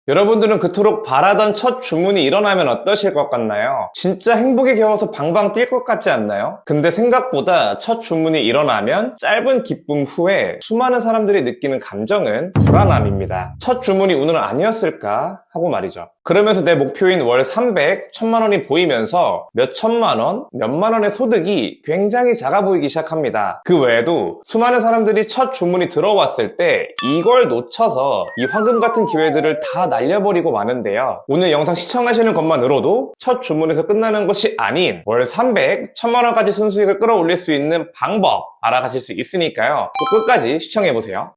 여러분들은 그토록 바라던 첫 주문이 일어나면 어떠실 것 같나요? 진짜 행복에 겨워서 방방 뛸 것 같지 않나요? 근데 생각보다 첫 주문이 일어나면 짧은 기쁨 후에 수많은 사람들이 느끼는 감정은 불안함입니다. 첫 주문이 오늘은 아니었을까 하고 말이죠. 그러면서 내 목표인 월 300, 1000만 원이 보이면서 몇 천만 원, 몇만 원의 소득이 굉장히 작아 보이기 시작합니다. 그 외에도 수많은 사람들이 첫 주문이 들어왔을 때 이걸 놓쳐서 이 황금 같은 기회들을 다 날려버리고 마는데요. 오늘 영상 시청하시는 것만으로도 첫 주문에서 끝나는 것이 아닌 월 300, 1000만 원까지 순수익을 끌어올릴 수 있는 방법 알아가실 수 있으니까요. 꼭 끝까지 시청해보세요.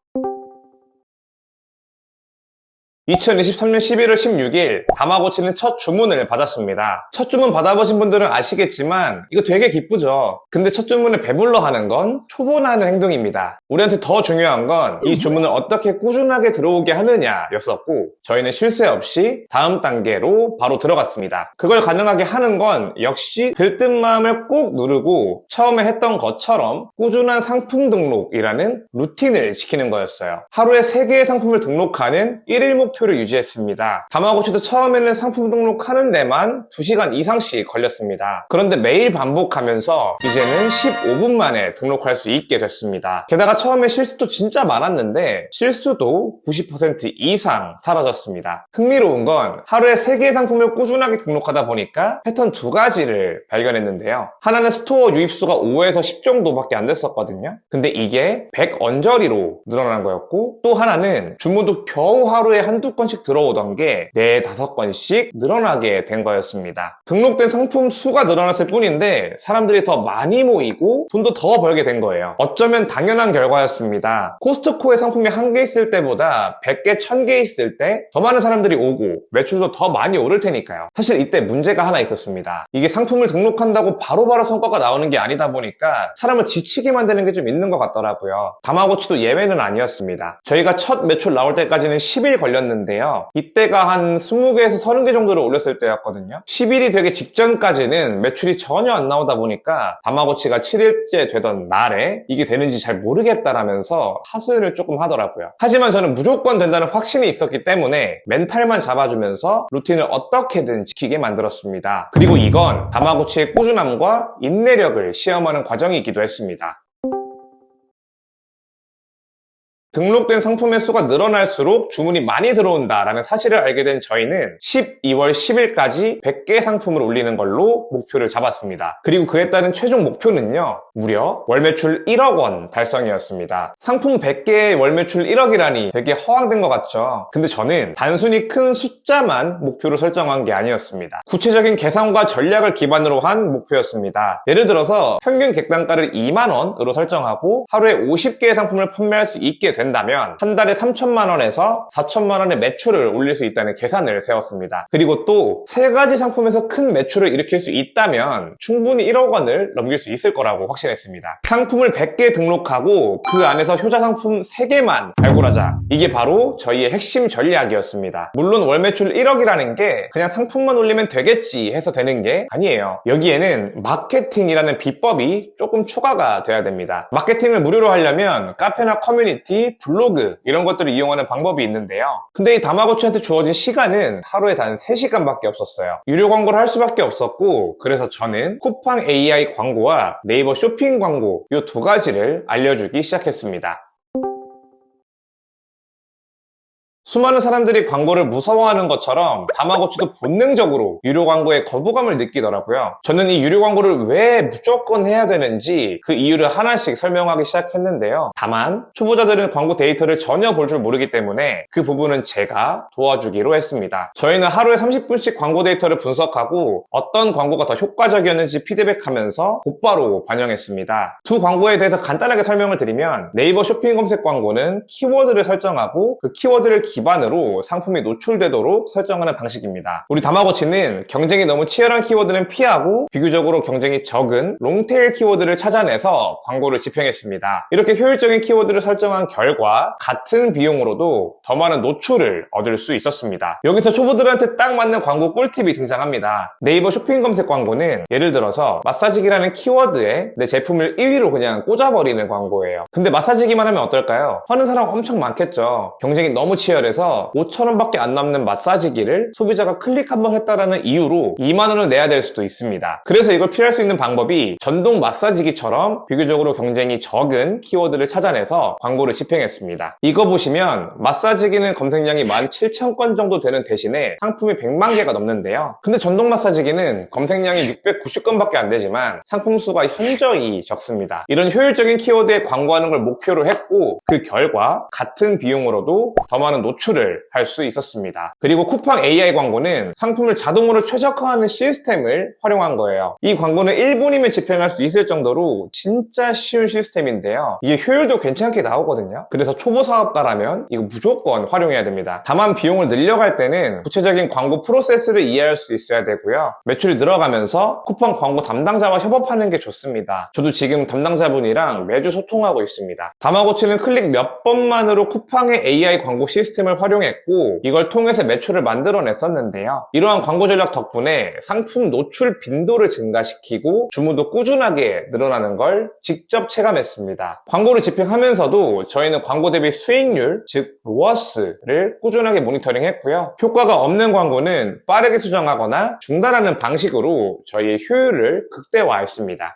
2023년 11월 16일 다마고치는 첫 주문을 받았습니다. 첫 주문 받아보신 분들은 아시겠지만 이거 되게 기쁘죠. 근데 첫 주문을 배불러 하는 건 초보나는 행동입니다. 우리한테 더 중요한 건 이 주문을 어떻게 꾸준하게 들어오게 하느냐 였었고, 저희는 실수 없이 다음 단계로 바로 들어갔습니다. 그걸 가능하게 하는 건 역시 들뜬 마음을 꼭 누르고 처음에 했던 것처럼 꾸준한 상품 등록이라는 루틴을 지키는 거였어요. 하루에 3개의 상품을 등록하는 1일 목표를 유지했습니다. 다마고치도 처음에는 상품 등록하는 데만 2시간 이상씩 걸렸습니다. 그런데 매일 반복하면서 이제는 15분 만에 등록할 수 있게 됐습니다. 게다가 처음에 실수도 진짜 많았는데 실수도 90% 이상 사라졌습니다. 흥미로운 건 하루에 3개의 상품을 꾸준하게 등록하다 보니까 패턴 2가지를 발견했는데요. 하나는 스토어 유입수가 5에서 10 정도밖에 안 됐었거든요. 근데 이게 100 언저리로 늘어난 거였고, 또 하나는 주문도 겨우 하루에 한두 건씩 들어오던 게 4, 5건씩 늘어나게 된 거였습니다. 등록된 상품 수가 늘어났을 뿐인데 사람들이 더 많이 모이고 돈도 더 벌게 된 거예요. 어쩌면 당연한 결과였습니다. 코스트코에 상품이 1개 있을 때보다 100개, 1000개 있을 때 더 많은 사람들이 오고 매출도 더 많이 오를 테니까요. 사실 이때 문제가 하나 있었습니다. 이게 상품을 등록한다고 바로바로 성과가 나오는 게 아니다 보니까 사람을 지치게 만드는 게 좀 있는 것 같더라고요. 다마고치도 예외는 아니었습니다. 저희가 첫 매출 나올 때까지는 10일 걸렸는데요. 이때가 한 20개에서 30개 정도를 올렸을 때였거든요. 10일이 되기 직전까지는 매출이 전혀 안 나오다 보니까 다마고치가 7일째 되던 날에 이게 되는지 잘 모르겠다라면서 하소연을 조금 하더라고요. 하지만 저는 무조건 된다는 확신이 있었기 때문에 멘탈만 잡아주면서 루틴을 어떻게든 지키게 만들었습니다. 그리고 이건 다마고치의 꾸준함과 인내력을 시험하는 과정이기도 했습니다. 등록된 상품의 수가 늘어날수록 주문이 많이 들어온다라는 사실을 알게 된 저희는 12월 10일까지 100개 상품을 올리는 걸로 목표를 잡았습니다. 그리고 그에 따른 최종 목표는요, 무려 월 매출 1억 원 달성이었습니다. 상품 100개의 월 매출 1억이라니 되게 허황된 것 같죠? 근데 저는 단순히 큰 숫자만 목표로 설정한 게 아니었습니다. 구체적인 계산과 전략을 기반으로 한 목표였습니다. 예를 들어서 평균 객단가를 2만 원으로 설정하고 하루에 50개의 상품을 판매할 수 있게 된다면 한 달에 3천만 원에서 4천만 원의 매출을 올릴 수 있다는 계산을 세웠습니다. 그리고 또 3가지 상품에서 큰 매출을 일으킬 수 있다면 충분히 1억 원을 넘길 수 있을 거라고 확신했습니다. 상품을 100개 등록하고 그 안에서 효자 상품 3개만 발굴하자. 이게 바로 저희의 핵심 전략이었습니다. 물론 월 매출 1억이라는 게 그냥 상품만 올리면 되겠지 해서 되는 게 아니에요. 여기에는 마케팅이라는 비법이 조금 추가가 돼야 됩니다. 마케팅을 무료로 하려면 카페나 커뮤니티, 블로그 이런 것들을 이용하는 방법이 있는데요. 근데 이 다마고치한테 주어진 시간은 하루에 단 3시간밖에 없었어요. 유료 광고를 할 수밖에 없었고, 그래서 저는 쿠팡 AI 광고와 네이버 쇼핑 광고 이 2가지를 알려주기 시작했습니다. 수많은 사람들이 광고를 무서워하는 것처럼 다마고치도 본능적으로 유료 광고에 거부감을 느끼더라고요. 저는 이 유료 광고를 왜 무조건 해야 되는지 그 이유를 하나씩 설명하기 시작했는데요. 다만 초보자들은 광고 데이터를 전혀 볼 줄 모르기 때문에 그 부분은 제가 도와주기로 했습니다. 저희는 하루에 30분씩 광고 데이터를 분석하고 어떤 광고가 더 효과적이었는지 피드백하면서 곧바로 반영했습니다. 2 광고에 대해서 간단하게 설명을 드리면, 네이버 쇼핑 검색 광고는 키워드를 설정하고 그 키워드를 기반으로 상품이 노출되도록 설정하는 방식입니다. 우리 다마고치는 경쟁이 너무 치열한 키워드는 피하고 비교적으로 경쟁이 적은 롱테일 키워드를 찾아내서 광고를 집행했습니다. 이렇게 효율적인 키워드를 설정한 결과 같은 비용으로도 더 많은 노출을 얻을 수 있었습니다. 여기서 초보들한테 딱 맞는 광고 꿀팁이 등장합니다. 네이버 쇼핑 검색 광고는 예를 들어서 마사지기라는 키워드에 내 제품을 1위로 그냥 꽂아버리는 광고예요. 근데 마사지기만 하면 어떨까요? 하는 사람 엄청 많겠죠. 경쟁이 너무 치열해서 매출에서 5,000원밖에 안 남는 마사지기를 소비자가 클릭 한번 했다라는 이유로 2만원을 내야 될 수도 있습니다. 그래서 이걸 피할 수 있는 방법이 전동 마사지기처럼 비교적으로 경쟁이 적은 키워드를 찾아내서 광고를 집행했습니다. 이거 보시면 마사지기는 검색량이 17,000건 정도 되는 대신에 상품이 100만 개가 넘는데요. 근데 전동 마사지기는 검색량이 690건밖에 안 되지만 상품 수가 현저히 적습니다. 이런 효율적인 키워드에 광고하는 걸 목표로 했고 그 결과 같은 비용으로도 더 많은 노출을 할 수 있었습니다. 그리고 쿠팡 AI 광고는 상품을 자동으로 최적화하는 시스템을 활용한 거예요. 이 광고는 1분이면 집행할 수 있을 정도로 진짜 쉬운 시스템인데요. 이게 효율도 괜찮게 나오거든요. 그래서 초보 사업가라면 이거 무조건 활용해야 됩니다. 다만 비용을 늘려갈 때는 구체적인 광고 프로세스를 이해할 수 있어야 되고요. 매출이 늘어가면서 쿠팡 광고 담당자와 협업하는 게 좋습니다. 저도 지금 담당자분이랑 매주 소통하고 있습니다. 다마고치는 클릭 몇 번만으로 쿠팡의 AI 광고 시스템을 활용했고 이걸 통해서 매출을 만들어냈었는데요. 이러한 광고 전략 덕분에 상품 노출 빈도를 증가시키고 주문도 꾸준하게 늘어나는 걸 직접 체감했습니다. 광고를 집행하면서도 저희는 광고 대비 수익률, 즉 로어스를 꾸준하게 모니터링했고요. 효과가 없는 광고는 빠르게 수정하거나 중단하는 방식으로 저희의 효율을 극대화했습니다.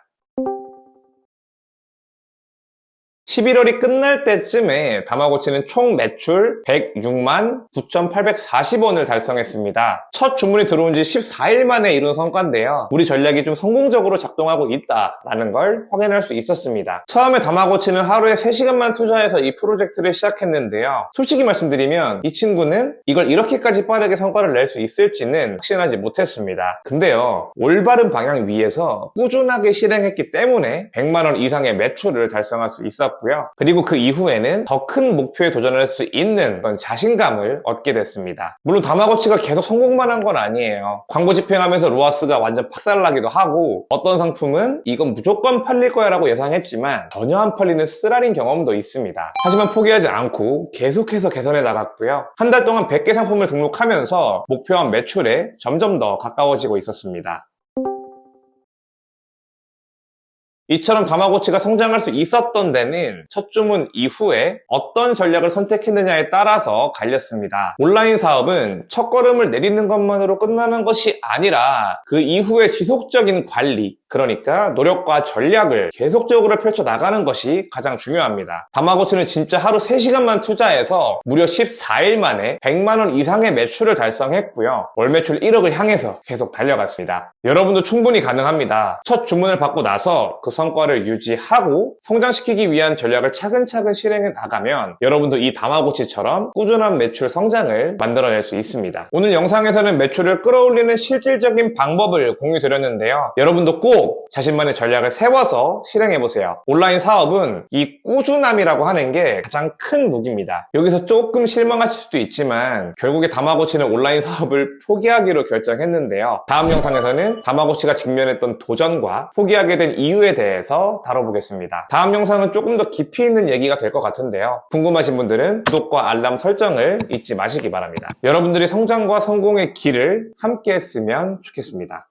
11월이 끝날 때쯤에 다마고치는 총 매출 106만 9,840원을 달성했습니다. 첫 주문이 들어온 지 14일 만에 이룬 성과인데요. 우리 전략이 좀 성공적으로 작동하고 있다라는 걸 확인할 수 있었습니다. 처음에 다마고치는 하루에 3시간만 투자해서 이 프로젝트를 시작했는데요. 솔직히 말씀드리면 이 친구는 이걸 이렇게까지 빠르게 성과를 낼 수 있을지는 확신하지 못했습니다. 근데요, 올바른 방향 위에서 꾸준하게 실행했기 때문에 100만원 이상의 매출을 달성할 수 있었고 그리고 그 이후에는 더 큰 목표에 도전할 수 있는 그런 자신감을 얻게 됐습니다. 물론 다마고치가 계속 성공만 한 건 아니에요. 광고 집행하면서 로아스가 완전 박살나기도 하고 어떤 상품은 이건 무조건 팔릴 거야 라고 예상했지만 전혀 안 팔리는 쓰라린 경험도 있습니다. 하지만 포기하지 않고 계속해서 개선해 나갔고요. 한 달 동안 100개 상품을 등록하면서 목표한 매출에 점점 더 가까워지고 있었습니다. 이처럼 다마고치가 성장할 수 있었던 데는 첫 주문 이후에 어떤 전략을 선택했느냐에 따라서 갈렸습니다. 온라인 사업은 첫 걸음을 내딛는 것만으로 끝나는 것이 아니라 그 이후에 지속적인 관리, 그러니까 노력과 전략을 계속적으로 펼쳐나가는 것이 가장 중요합니다. 다마고치는 진짜 하루 3시간만 투자해서 무려 14일 만에 100만원 이상의 매출을 달성했고요. 월 매출 1억을 향해서 계속 달려갔습니다. 여러분도 충분히 가능합니다. 첫 주문을 받고 나서 그 성과를 유지하고 성장시키기 위한 전략을 차근차근 실행해 나가면 여러분도 이 다마고치처럼 꾸준한 매출 성장을 만들어낼 수 있습니다. 오늘 영상에서는 매출을 끌어올리는 실질적인 방법을 공유드렸는데요. 여러분도 꼭 자신만의 전략을 세워서 실행해보세요. 온라인 사업은 이 꾸준함이라고 하는 게 가장 큰 무기입니다. 여기서 조금 실망하실 수도 있지만 결국에 다마고치는 온라인 사업을 포기하기로 결정했는데요. 다음 영상에서는 다마고치가 직면했던 도전과 포기하게 된 이유에 대해서 다뤄보겠습니다. 다음 영상은 조금 더 깊이 있는 얘기가 될 것 같은데요. 궁금하신 분들은 구독과 알람 설정을 잊지 마시기 바랍니다. 여러분들이 성장과 성공의 길을 함께 했으면 좋겠습니다.